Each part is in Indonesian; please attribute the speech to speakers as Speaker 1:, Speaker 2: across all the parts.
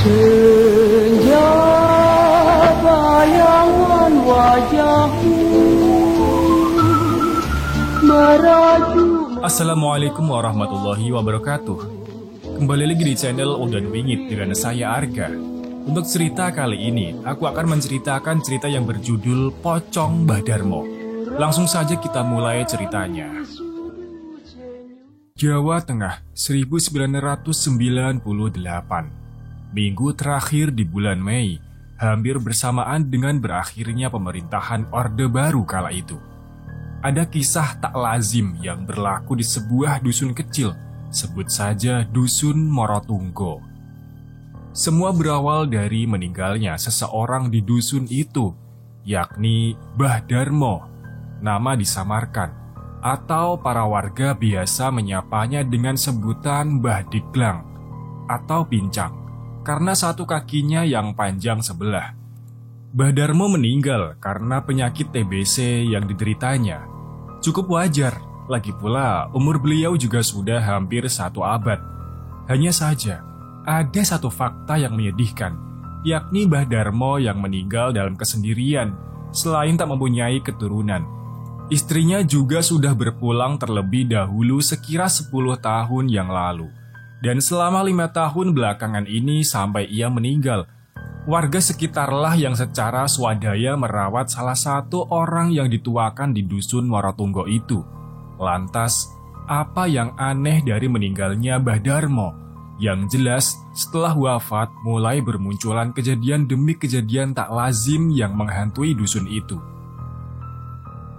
Speaker 1: Senja bayangan wajahmu meraju.
Speaker 2: Assalamualaikum warahmatullahi wabarakatuh. Kembali lagi di channel Udan Wingit dengan saya Arga. Untuk cerita kali ini, aku akan menceritakan cerita yang berjudul Pocong Mbah Darmo. Langsung saja kita mulai ceritanya. Jawa Tengah 1998. Minggu terakhir di bulan Mei, hampir bersamaan dengan berakhirnya pemerintahan Orde Baru kala itu. Ada kisah tak lazim yang berlaku di sebuah dusun kecil, sebut saja Dusun Morotunggo. Semua berawal dari meninggalnya seseorang di dusun itu, yakni Mbah Darmo, nama disamarkan, atau para warga biasa menyapanya dengan sebutan Mbah Diklang atau Pincang, karena satu kakinya yang panjang sebelah. Mbah Darmo meninggal karena penyakit TBC yang dideritanya. Cukup wajar, lagi pula umur beliau juga sudah hampir 1 abad. Hanya saja, ada satu fakta yang menyedihkan, yakni Mbah Darmo yang meninggal dalam kesendirian, selain tak mempunyai keturunan. Istrinya juga sudah berpulang terlebih dahulu sekira 10 tahun yang lalu. Dan selama 5 tahun belakangan ini sampai ia meninggal, warga sekitarlah yang secara swadaya merawat salah satu orang yang dituakan di Dusun Morotunggo itu. Lantas, apa yang aneh dari meninggalnya Mbah Darmo? Yang jelas, setelah wafat mulai bermunculan kejadian demi kejadian tak lazim yang menghantui dusun itu.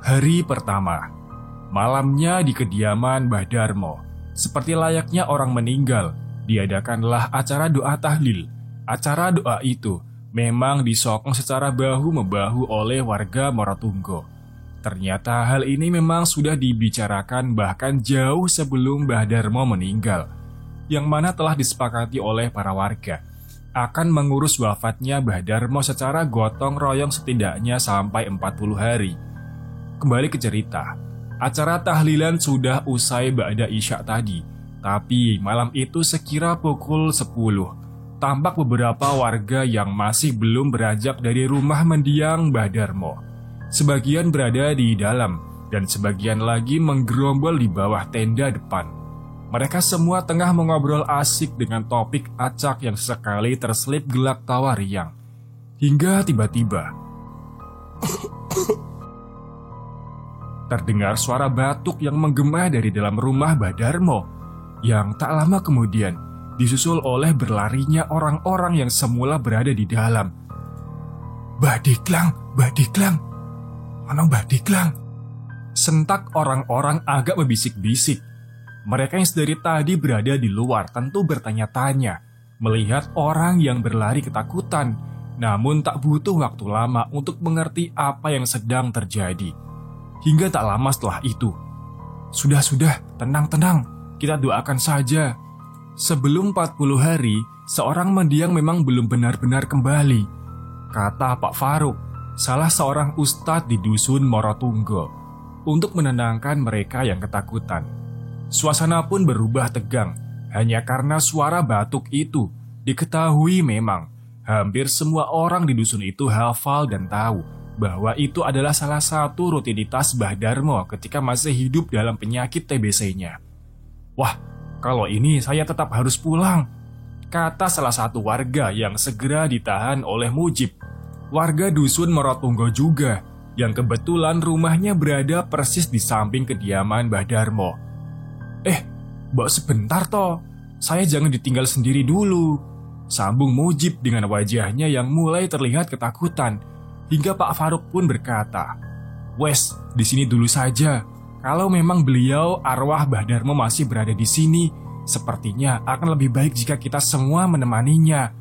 Speaker 2: Hari pertama, malamnya di kediaman Mbah Darmo. Seperti layaknya orang meninggal, diadakanlah acara doa tahlil. Acara doa itu memang disokong secara bahu-membahu oleh warga Morotunggo. Ternyata hal ini memang sudah dibicarakan bahkan jauh sebelum Mbah Darmo meninggal, yang mana telah disepakati oleh para warga akan mengurus wafatnya Mbah Darmo secara gotong royong setidaknya sampai 40 hari. Kembali ke cerita. Acara tahlilan sudah usai ba'da isya tadi, tapi malam itu sekira pukul 10, tampak beberapa warga yang masih belum beranjak dari rumah mendiang Mbah Darmo. Sebagian berada di dalam, dan sebagian lagi menggerombol di bawah tenda depan. Mereka semua tengah mengobrol asik dengan topik acak yang sesekali terselip gelak tawa riang. Hingga tiba-tiba terdengar suara batuk yang menggema dari dalam rumah Mbah Darmo, yang tak lama kemudian disusul oleh berlarinya orang-orang yang semula berada di dalam. Mbah Diklang, Mbah Diklang, mana Mbah Diklang? Sentak orang-orang agak membisik-bisik. Mereka yang sedari tadi berada di luar tentu bertanya-tanya, melihat orang yang berlari ketakutan, namun tak butuh waktu lama untuk mengerti apa yang sedang terjadi. Hingga tak lama setelah itu, Sudah, tenang, kita doakan saja. Sebelum 40 hari, seorang mendiang memang belum benar-benar kembali, kata Pak Faruk, salah seorang ustadz di Dusun Morotunggo, untuk menenangkan mereka yang ketakutan. Suasana pun berubah tegang, hanya karena suara batuk itu. Diketahui memang, hampir semua orang di dusun itu hafal dan tahu bahwa itu adalah salah satu rutinitas Mbah Darmo ketika masih hidup dalam penyakit TBC-nya. Wah, kalau ini saya tetap harus pulang, kata salah satu warga yang segera ditahan oleh Mujib. Warga Dusun Morotunggo juga, yang kebetulan rumahnya berada persis di samping kediaman Mbah Darmo. Mbak sebentar toh, saya jangan ditinggal sendiri dulu, sambung Mujib dengan wajahnya yang mulai terlihat ketakutan. Hingga Pak Faruk pun berkata, "Wes, di sini dulu saja. Kalau memang beliau arwah Mbah Darmo masih berada di sini, sepertinya akan lebih baik jika kita semua menemaninya,"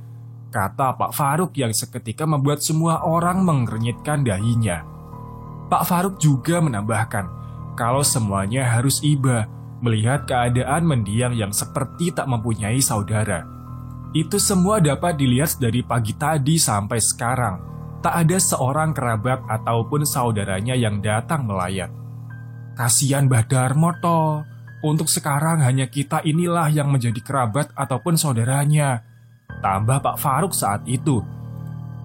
Speaker 2: kata Pak Faruk yang seketika membuat semua orang mengernyitkan dahinya. Pak Faruk juga menambahkan, kalau semuanya harus iba melihat keadaan mendiang yang seperti tak mempunyai saudara. Itu semua dapat dilihat dari pagi tadi sampai sekarang. Tak ada seorang kerabat ataupun saudaranya yang datang melayat. Kasihan Mbah Darmo toh, untuk sekarang hanya kita inilah yang menjadi kerabat ataupun saudaranya, tambah Pak Faruk saat itu.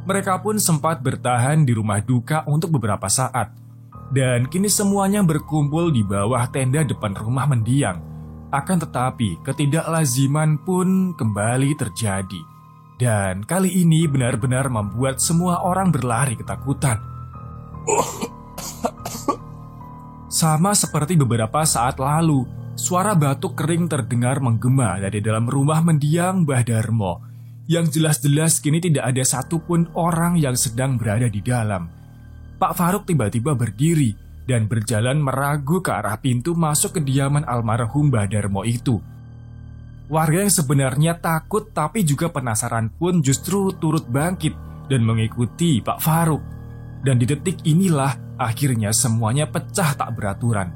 Speaker 2: Mereka pun sempat bertahan di rumah duka untuk beberapa saat. Dan kini semuanya berkumpul di bawah tenda depan rumah mendiang. Akan tetapi ketidaklaziman pun kembali terjadi. Dan kali ini benar-benar membuat semua orang berlari ketakutan. Sama seperti beberapa saat lalu, suara batuk kering terdengar menggema dari dalam rumah mendiang Mbah Darmo. Yang jelas-jelas kini tidak ada satupun orang yang sedang berada di dalam. Pak Faruk tiba-tiba berdiri dan berjalan meragu ke arah pintu masuk kediaman almarhum Mbah Darmo itu. Warga yang sebenarnya takut tapi juga penasaran pun justru turut bangkit dan mengikuti Pak Faruk. Dan di detik inilah akhirnya semuanya pecah tak beraturan.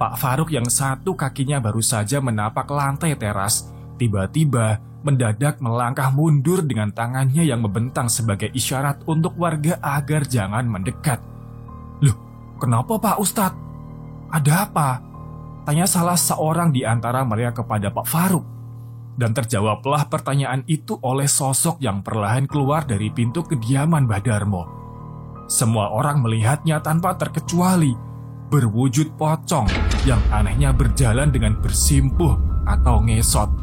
Speaker 2: Pak Faruk yang satu kakinya baru saja menapak lantai teras, tiba-tiba mendadak melangkah mundur dengan tangannya yang membentang sebagai isyarat untuk warga agar jangan mendekat. "Loh, kenapa Pak Ustadz? Ada apa?" tanya salah seorang di antara mereka kepada Pak Faruk. Dan terjawablah pertanyaan itu oleh sosok yang perlahan keluar dari pintu kediaman Mbah Darmo. Semua orang melihatnya tanpa terkecuali, berwujud pocong yang anehnya berjalan dengan bersimpuh atau ngesot.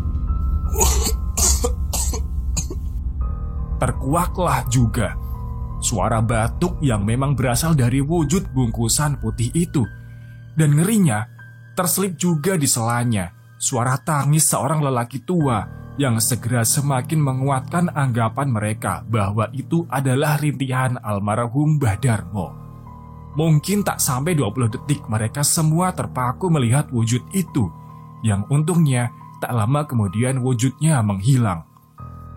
Speaker 2: Terkuaklah juga suara batuk yang memang berasal dari wujud bungkusan putih itu. Dan ngerinya, terselip juga di selanya suara tangis seorang lelaki tua yang segera semakin menguatkan anggapan mereka bahwa itu adalah rintihan almarhum Mbah Darmo. Mungkin tak sampai 20 detik mereka semua terpaku melihat wujud itu, yang untungnya tak lama kemudian wujudnya menghilang.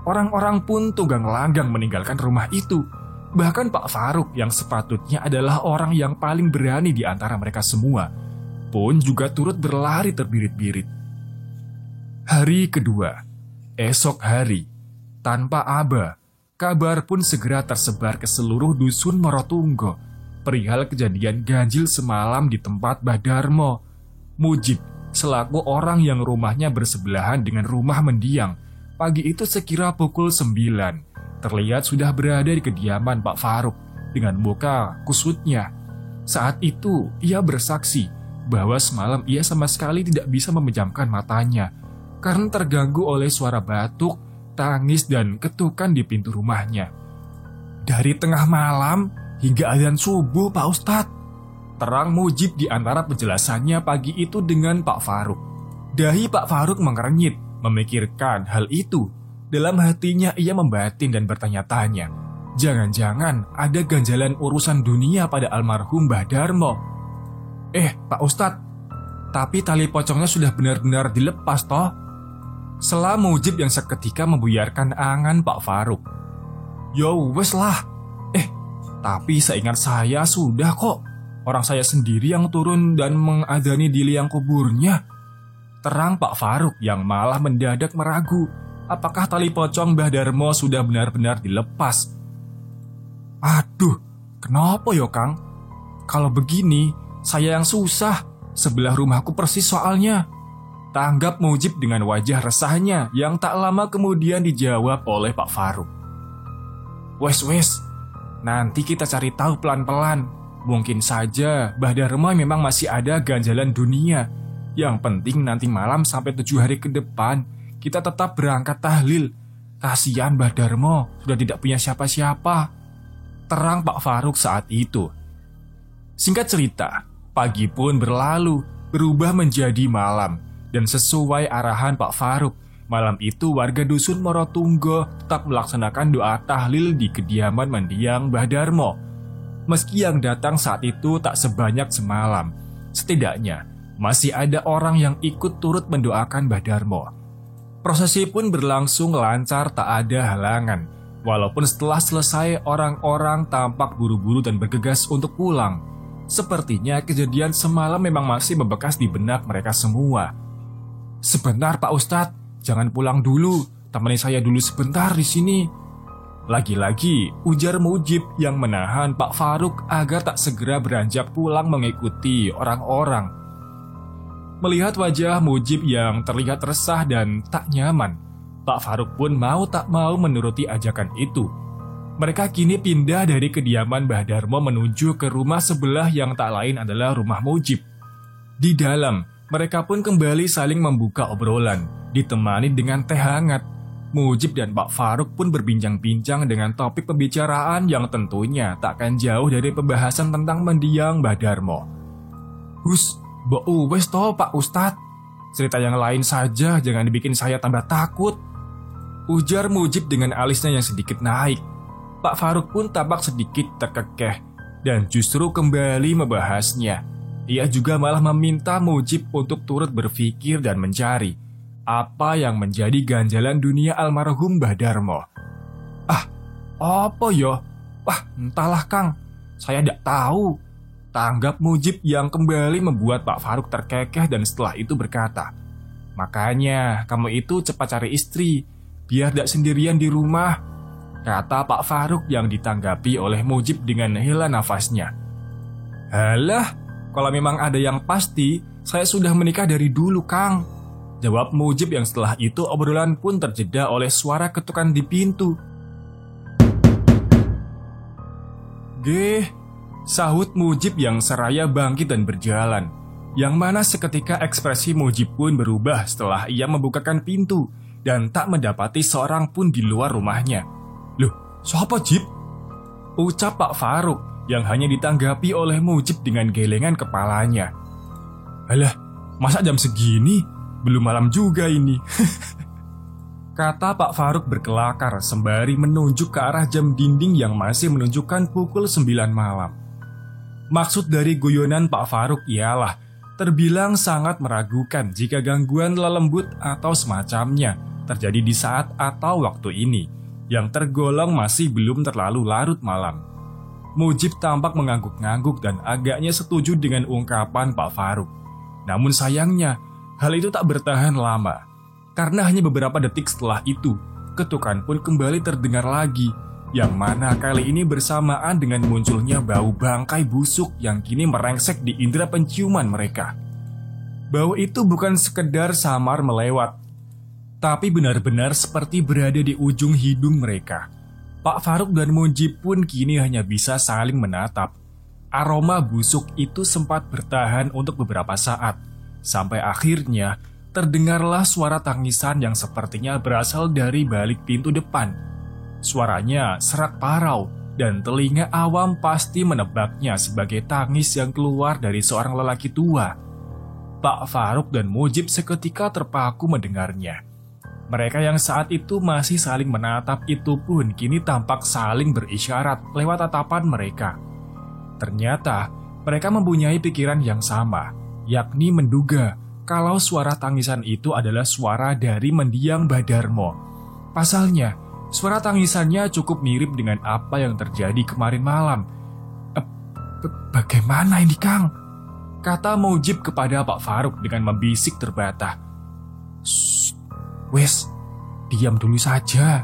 Speaker 2: Orang-orang pun tunggang-langgang meninggalkan rumah itu. Bahkan Pak Faruk yang sepatutnya adalah orang yang paling berani di antara mereka semua pun juga turut berlari terbirit-birit. Hari kedua, esok hari, tanpa aba, kabar pun segera tersebar ke seluruh dusun Morotunggo perihal kejadian ganjil semalam di tempat Mbah Darmo. Mujib, selaku orang yang rumahnya bersebelahan dengan rumah mendiang, pagi itu sekira pukul 9, terlihat sudah berada di kediaman Pak Faruk dengan muka kusutnya. Saat itu, ia bersaksi bahwa semalam ia sama sekali tidak bisa memejamkan matanya karena terganggu oleh suara batuk, tangis, dan ketukan di pintu rumahnya. Dari tengah malam hingga azan subuh, Pak Ustadz, terang Mujib di antara penjelasannya pagi itu dengan Pak Faruk. Dahi Pak Faruk mengernyit memikirkan hal itu. Dalam hatinya ia membatin dan bertanya-tanya, jangan-jangan ada ganjalan urusan dunia pada almarhum Mbah Darmo. Pak Ustadz, tapi tali pocongnya sudah benar-benar dilepas toh? Sela Mujib yang seketika membuyarkan angan Pak Faruk. Yo wes lah. Tapi seingat saya sudah kok. Orang saya sendiri yang turun dan mengadani di liang kuburnya. Terang Pak Faruk yang malah mendadak meragu apakah tali pocong Mbah Darmo sudah benar-benar dilepas. Aduh, kenapa yo Kang? Kalau begini, saya yang susah. Sebelah rumahku persis soalnya. Tanggap Mujib dengan wajah resahnya yang tak lama kemudian dijawab oleh Pak Faruk. Wes, nanti kita cari tahu pelan-pelan. Mungkin saja Mbah Darmo memang masih ada ganjalan dunia. Yang penting nanti malam sampai 7 hari ke depan kita tetap berangkat tahlil. Kasihan Mbah Darmo sudah tidak punya siapa-siapa. Terang Pak Faruk saat itu. Singkat cerita, pagi pun berlalu, berubah menjadi malam. Dan sesuai arahan Pak Faruk, malam itu warga dusun Morotunggo tetap melaksanakan doa tahlil di kediaman mendiang Mbah Darmo. Meski yang datang saat itu tak sebanyak semalam, setidaknya masih ada orang yang ikut turut mendoakan Mbah Darmo. Prosesi pun berlangsung lancar, tak ada halangan. Walaupun setelah selesai orang-orang tampak buru-buru dan bergegas untuk pulang. Sepertinya kejadian semalam memang masih membekas di benak mereka semua. Sebentar Pak Ustadz, jangan pulang dulu, temani saya dulu sebentar di sini. Lagi-lagi ujar Mujib yang menahan Pak Faruk agar tak segera beranjak pulang mengikuti orang-orang. Melihat wajah Mujib yang terlihat resah dan tak nyaman, Pak Faruk pun mau tak mau menuruti ajakan itu. Mereka kini pindah dari kediaman Mbah Darmo menuju ke rumah sebelah yang tak lain adalah rumah Mujib. Di dalam, mereka pun kembali saling membuka obrolan, ditemani dengan teh hangat. Mujib dan Pak Faruk pun berbincang-bincang dengan topik pembicaraan yang tentunya takkan jauh dari pembahasan tentang mendiang Mbah Darmo. "Hus, bo wes toh Pak Ustadz. Cerita yang lain saja, jangan dibikin saya tambah takut," ujar Mujib dengan alisnya yang sedikit naik. Pak Faruk pun tampak sedikit terkekeh dan justru kembali membahasnya. Ia juga malah meminta Mujib untuk turut berpikir dan mencari apa yang menjadi ganjalan dunia almarhum Mbah Darmo. "Ah, apa yo? Wah, entahlah Kang, saya tidak tahu," tanggap Mujib yang kembali membuat Pak Faruk terkekeh dan setelah itu berkata, "Makanya kamu itu cepat cari istri, biar tidak sendirian di rumah," kata Pak Faruk yang ditanggapi oleh Mujib dengan hela nafasnya. "Halah, kalau memang ada yang pasti, saya sudah menikah dari dulu Kang," jawab Mujib yang setelah itu obrolan pun terjeda oleh suara ketukan di pintu. "Geh," sahut Mujib yang seraya bangkit dan berjalan. Yang mana seketika ekspresi Mujib pun berubah setelah ia membukakan pintu dan tak mendapati seorang pun di luar rumahnya. "Loh, siapa Jib?" ucap Pak Faruk yang hanya ditanggapi oleh Mujib dengan gelengan kepalanya. "Alah, masa jam segini? Belum malam juga ini," kata Pak Faruk berkelakar sembari menunjuk ke arah jam dinding yang masih menunjukkan pukul 9 malam. Maksud dari guyonan Pak Faruk ialah terbilang sangat meragukan jika gangguan lelembut atau semacamnya terjadi di saat atau waktu ini, yang tergolong masih belum terlalu larut malam. Mujib tampak mengangguk-ngangguk dan agaknya setuju dengan ungkapan Pak Faruk. Namun sayangnya, hal itu tak bertahan lama. Karena hanya beberapa detik setelah itu, ketukan pun kembali terdengar lagi, yang mana kali ini bersamaan dengan munculnya bau bangkai busuk yang kini merengsek di indera penciuman mereka. Bau itu bukan sekedar samar melewat, tapi benar-benar seperti berada di ujung hidung mereka. Pak Faruk dan Mujib pun kini hanya bisa saling menatap. Aroma busuk itu sempat bertahan untuk beberapa saat, sampai akhirnya terdengarlah suara tangisan yang sepertinya berasal dari balik pintu depan. Suaranya serak parau dan telinga awam pasti menebaknya sebagai tangis yang keluar dari seorang lelaki tua. Pak Faruk dan Mujib seketika terpaku mendengarnya. Mereka yang saat itu masih saling menatap itu pun kini tampak saling berisyarat lewat tatapan mereka. Ternyata mereka mempunyai pikiran yang sama, yakni menduga kalau suara tangisan itu adalah suara dari mendiang Mbah Darmo. Pasalnya, suara tangisannya cukup mirip dengan apa yang terjadi kemarin malam. Bagaimana ini Kang?" kata Mujib kepada Pak Faruk dengan membisik terbata. "Wes, diam dulu saja,"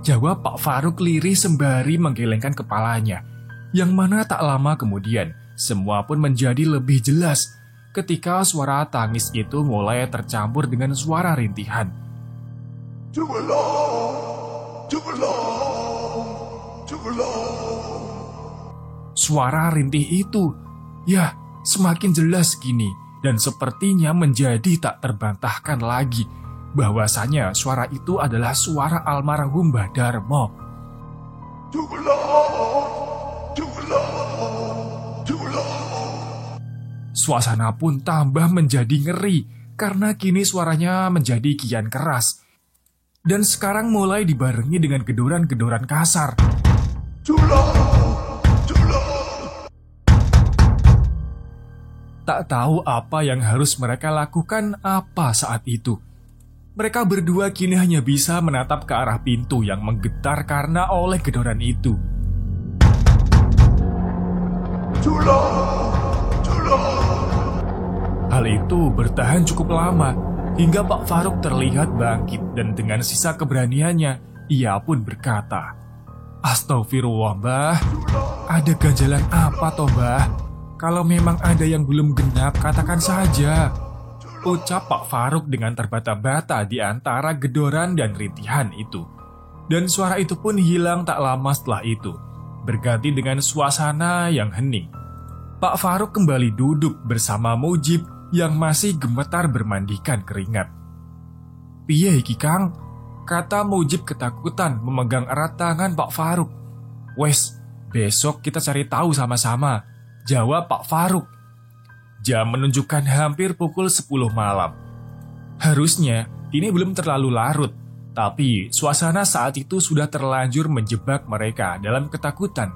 Speaker 2: jawab Pak Faruk lirih sembari menggelengkan kepalanya. Yang mana tak lama kemudian, semua pun menjadi lebih jelas ketika suara tangis itu mulai tercampur dengan suara rintihan. Suara rintih itu, ya, semakin jelas kini dan sepertinya menjadi tak terbantahkan lagi bahwasanya suara itu adalah suara almarhum Mbah Darmo. Suasana pun tambah menjadi ngeri karena kini suaranya menjadi kian keras dan sekarang mulai dibarengi dengan gedoran-gedoran kasar. Tak tahu apa yang harus mereka lakukan apa saat itu. Mereka berdua kini hanya bisa menatap ke arah pintu yang menggetar karena oleh gedoran itu. Hal itu bertahan cukup lama, hingga Pak Faruk terlihat bangkit dan dengan sisa keberaniannya, ia pun berkata, "Astagfirullah, Mbah. Ada ganjalan apa toh, Mbah? Kalau memang ada yang belum genap, katakan saja." ucap Pak Faruk dengan terbata-bata di antara gedoran dan rintihan itu. Dan suara itu pun hilang tak lama setelah itu, berganti dengan suasana yang hening. Pak Faruk kembali duduk bersama Mujib yang masih gemetar bermandikan keringat. "Piye iki Kang?" kata Mujib ketakutan memegang erat tangan Pak Faruk. "Wes, besok kita cari tahu sama-sama," jawab Pak Faruk. Jam menunjukkan hampir pukul 10 malam. Harusnya ini belum terlalu larut, tapi suasana saat itu sudah terlanjur menjebak mereka dalam ketakutan.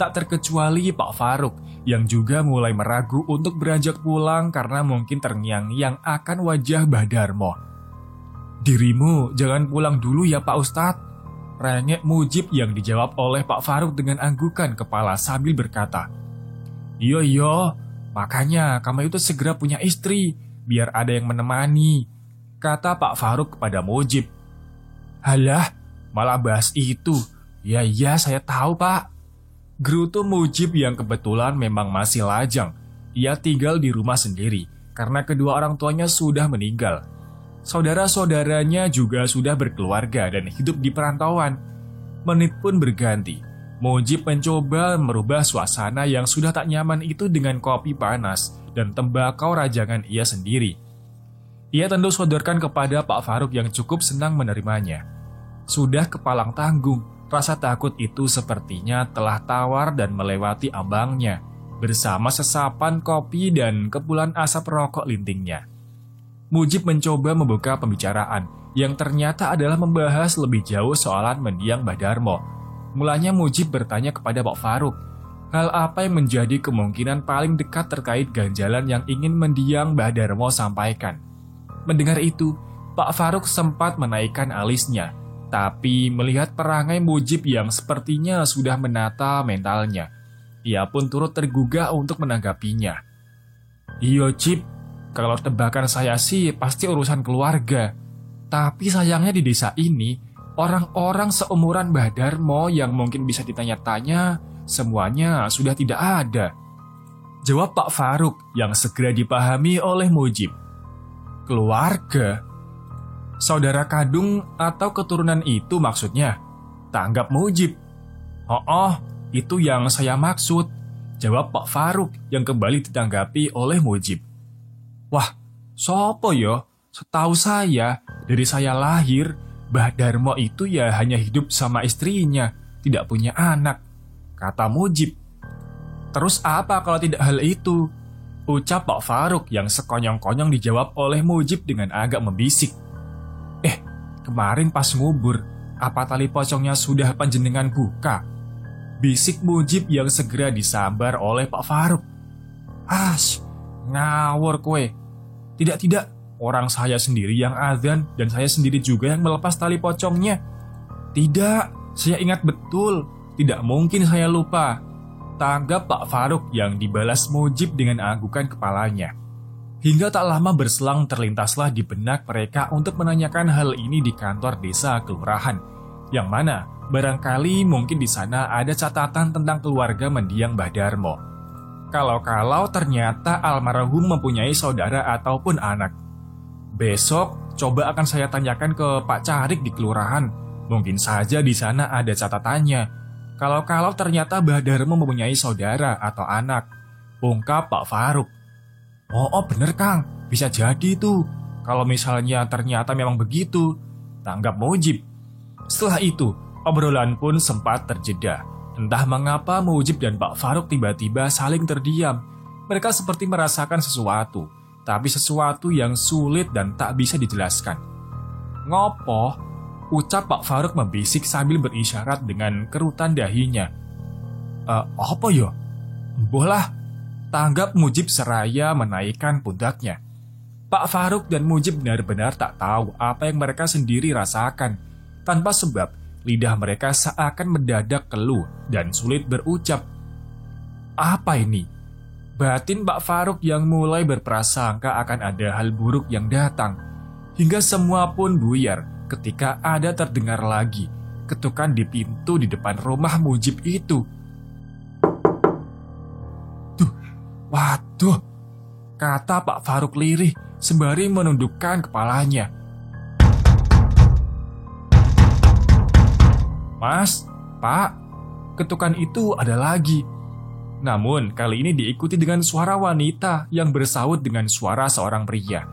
Speaker 2: Tak terkecuali Pak Faruk yang juga mulai meragu untuk beranjak pulang karena mungkin terngiang-ngiang akan wajah Mbah Darmo. "Dirimu jangan pulang dulu ya Pak Ustadz," rengek Mujib yang dijawab oleh Pak Faruk dengan anggukan kepala sambil berkata, Iya, makanya kamu itu segera punya istri, biar ada yang menemani," kata Pak Faruk kepada Mujib. "Halah, malah bahas itu. Ya saya tahu Pak," gerutu Mujib yang kebetulan memang masih lajang. Ia tinggal di rumah sendiri karena kedua orang tuanya sudah meninggal. Saudara-saudaranya juga sudah berkeluarga dan hidup di perantauan. Menit pun berganti. Mujib mencoba merubah suasana yang sudah tak nyaman itu dengan kopi panas dan tembakau rajangan ia sendiri. Ia tentu sodorkan kepada Pak Faruk yang cukup senang menerimanya. Sudah kepalang tanggung, rasa takut itu sepertinya telah tawar dan melewati ambangnya, bersama sesapan kopi dan kepulan asap rokok lintingnya. Mujib mencoba membuka pembicaraan, yang ternyata adalah membahas lebih jauh soalan mendiang Mbah Darmo. Mulanya Mujib bertanya kepada Pak Faruk, hal apa yang menjadi kemungkinan paling dekat terkait ganjalan yang ingin mendiang Mbah Darmo sampaikan. Mendengar itu, Pak Faruk sempat menaikkan alisnya, tapi melihat perangai Mujib yang sepertinya sudah menata mentalnya, ia pun turut tergugah untuk menanggapinya. "Iya Cip, kalau tebakan saya sih pasti urusan keluarga. Tapi sayangnya di desa ini, orang-orang seumuran Mbah Darmo yang mungkin bisa ditanya-tanya, semuanya sudah tidak ada," jawab Pak Faruk yang segera dipahami oleh Mujib. "Keluarga? Saudara kandung atau keturunan itu maksudnya?" tanggap Mujib. "Oh, itu yang saya maksud," jawab Pak Faruk yang kembali ditanggapi oleh Mujib. "Wah, sopo yo? Setahu saya, dari saya lahir, Mbah Darmo itu ya hanya hidup sama istrinya, tidak punya anak," kata Mujib. "Terus apa kalau tidak hal itu?" ucap Pak Faruk yang sekonyong-konyong dijawab oleh Mujib dengan agak membisik. Kemarin pas ngubur, apa tali pocongnya sudah panjenengan buka?" bisik Mujib yang segera disambar oleh Pak Faruk. Ngawur kue. Tidak, orang saya sendiri yang azan dan saya sendiri juga yang melepas tali pocongnya." "Tidak, saya ingat betul. Tidak mungkin saya lupa," tanggap Pak Faruk yang dibalas Mujib dengan anggukan kepalanya. Hingga tak lama berselang terlintaslah di benak mereka untuk menanyakan hal ini di kantor desa kelurahan, yang mana barangkali mungkin di sana ada catatan tentang keluarga mendiang Mbah Darmo. Kalau ternyata almarhum mempunyai saudara ataupun anak. "Besok coba akan saya tanyakan ke Pak Carik di kelurahan. Mungkin saja di sana ada catatannya. Kalau ternyata Mbah Darmo mempunyai saudara atau anak," ungkap Pak Faruk. Oh bener Kang, bisa jadi tuh. Kalau misalnya ternyata memang begitu, tanggap Mujib. Setelah itu, obrolan pun sempat terjeda. Entah mengapa Mujib dan Pak Faruk tiba-tiba saling terdiam. Mereka seperti merasakan sesuatu, tapi sesuatu yang sulit dan tak bisa dijelaskan. "Ngopo?" ucap Pak Faruk membisik sambil berisyarat dengan kerutan dahinya. Apa yo? Mboh lah," tanggap Mujib seraya menaikkan pundaknya. Pak Faruk dan Mujib benar-benar tak tahu apa yang mereka sendiri rasakan. Tanpa sebab, lidah mereka seakan mendadak keluh dan sulit berucap. Apa ini? Batin Pak Faruk yang mulai berprasangka akan ada hal buruk yang datang. Hingga semua pun buyar ketika ada terdengar lagi ketukan di pintu di depan rumah Mujib itu. "Waduh," kata Pak Faruk lirih sembari menundukkan kepalanya. "Mas, Pak," ketukan itu ada lagi. Namun kali ini diikuti dengan suara wanita yang bersaut dengan suara seorang pria.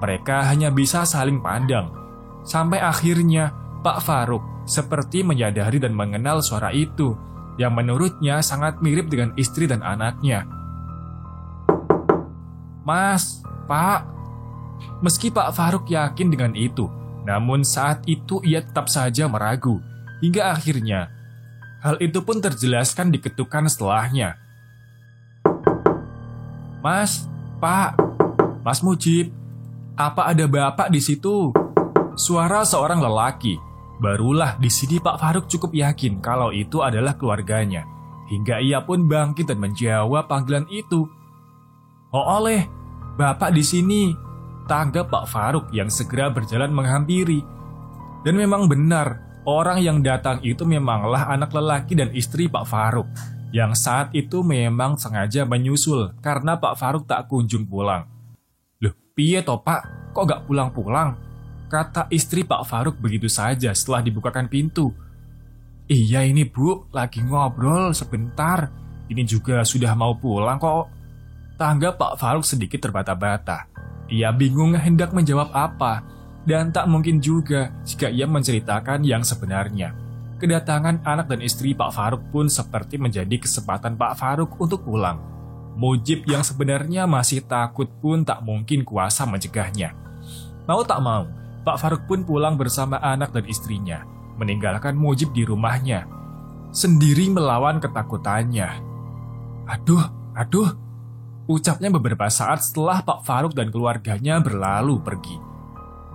Speaker 2: Mereka hanya bisa saling pandang. Sampai akhirnya Pak Faruk seperti menyadari dan mengenal suara itu, yang menurutnya sangat mirip dengan istri dan anaknya. "Mas, Pak." Meski Pak Faruk yakin dengan itu, namun saat itu ia tetap saja meragu. Hingga akhirnya, hal itu pun terjelaskan di ketukan setelahnya. "Mas, Pak, Mas Mujib, apa ada Bapak di situ?" Suara seorang lelaki. Barulah di sini Pak Faruk cukup yakin kalau itu adalah keluarganya. Hingga ia pun bangkit dan menjawab panggilan itu. "Oh oleh, Bapak di sini," tanggap Pak Faruk yang segera berjalan menghampiri. Dan memang benar, orang yang datang itu memanglah anak lelaki dan istri Pak Faruk, yang saat itu memang sengaja menyusul karena Pak Faruk tak kunjung pulang. "Loh, piye toh Pak, kok gak pulang-pulang?" kata istri Pak Faruk begitu saja setelah dibukakan pintu. "Iya ini Bu, lagi ngobrol sebentar. Ini juga sudah mau pulang kok," tanggap Pak Faruk sedikit terbata-bata. Ia bingung hendak menjawab apa, dan tak mungkin juga jika ia menceritakan yang sebenarnya. Kedatangan anak dan istri Pak Faruk pun seperti menjadi kesempatan Pak Faruk untuk pulang. Mujib yang sebenarnya masih takut pun tak mungkin kuasa mencegahnya. Mau tak mau, Pak Faruk pun pulang bersama anak dan istrinya, meninggalkan Mujib di rumahnya, sendiri melawan ketakutannya. Aduh, ucapnya beberapa saat setelah Pak Faruk dan keluarganya berlalu pergi.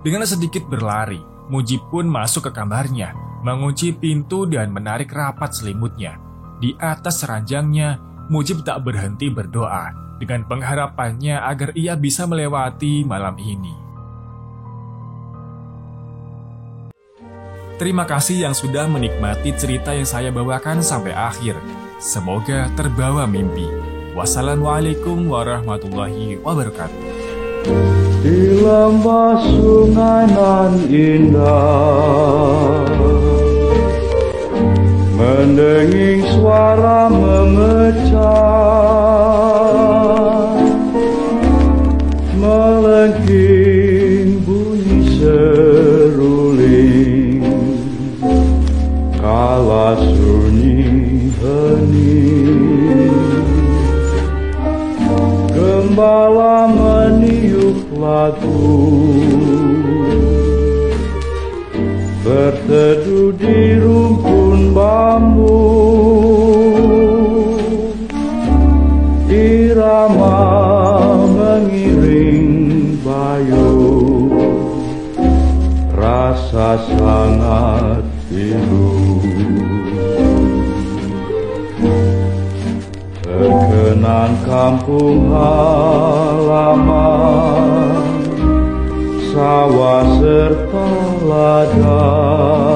Speaker 2: Dengan sedikit berlari, Mujib pun masuk ke kamarnya, mengunci pintu dan menarik rapat selimutnya. Di atas ranjangnya, Mujib tak berhenti berdoa dengan pengharapannya agar ia bisa melewati malam ini. Terima kasih yang sudah menikmati cerita yang saya bawakan sampai akhir. Semoga terbawa mimpi. Wassalamualaikum warahmatullahi wabarakatuh.
Speaker 1: Di lembah sungai nan indah, mendenging suara memecah, melengking bunyi seruling, kala sunyi hening. Gembala meniup lagu, berteduh di rumpun bambu. Irama mengiring bayu, rasa sangat pilu. Terkenang kampung halaman, sawah serta ladang.